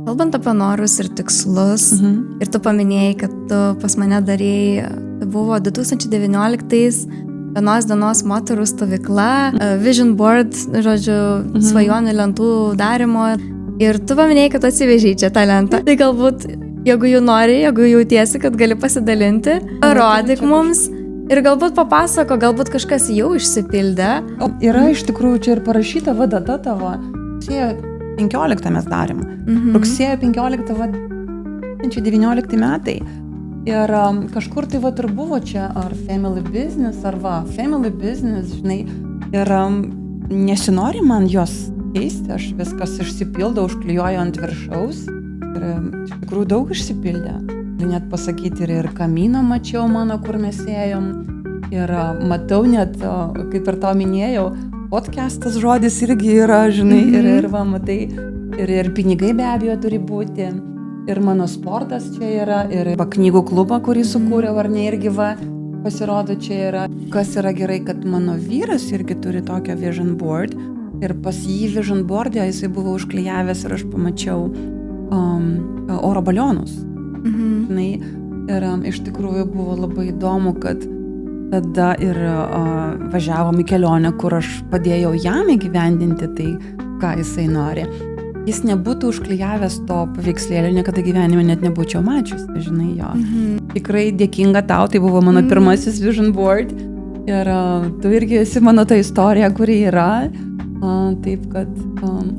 kalbant apie norus ir tikslus, ir tu paminėjai, kad tu pas mane darėjai, tai buvo 2019 vienos dienos moterų stovykla, vision board, žodžiu, svajonių lentų darimo. Ir tu paminėjai, kad atsivežei čia tą lentą. Tai galbūt, jeigu jų nori, jeigu jautiesi, kad gali pasidalinti, parodyk mums. Ir galbūt papasako, galbūt kažkas jau išsipildė. Yra iš tikrųjų čia ir parašyta data tavo. Rugsėjo 15 mes darėm. Rugsėjo 15 2019 metai. Ir kažkur tai ir buvo čia ar family business, ar family business, žinai. Ir nesinori man jos keisti, aš viskas išsipildau, užklijuoju ant viršaus. Ir iš tikrųjų daug išsipildė. Net pasakyti, ir kamino mačiau mano, kur mes ėjom. Ir matau net, kaip ir tau minėjau, podcastas žodis irgi yra, žinai, ir matai, ir pinigai be abejo turi būti, ir mano sportas čia yra, ir knygų klubą, kurį sukūriau, ar ne, irgi pasirodo čia yra. Kas yra gerai, kad mano vyras irgi turi tokią vision board, ir pas jį vision board'e jisai buvo užklijavęs ir aš pamačiau oro balionus. Žinai, ir iš tikrųjų buvo labai įdomu, kad tada ir važiavom į kelionę, kur aš padėjau jam įgyvendinti tai, ką jisai nori. Jis nebūtų užklijavęs to paveikslėlio, niekada gyvenime net nebūčiau mačius, žinai, jo. Tikrai dėkinga tau, tai buvo mano pirmasis vision board ir tu irgi esi mano ta istorija, kuri yra. Taip, kad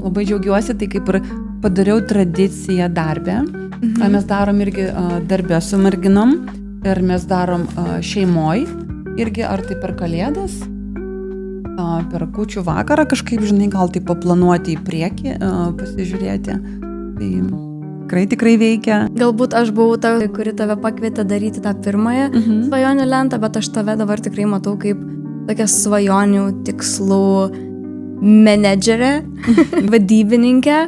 labai džiaugiuosi, tai kaip ir padariau tradiciją darbę. Mes darom irgi darbę su merginom ir mes darom šeimoj irgi, ar tai per kalėdas, per kūčių vakarą kažkaip, žinai, gal tai paplanuoti į priekį, pasižiūrėti. Tai tikrai veikia. Galbūt aš buvau ta, kuri tave pakvietė daryti tą pirmąją svajonių lentą, bet aš tave dabar tikrai matau kaip tokia svajonių tikslų menedžerė, vadybininkę.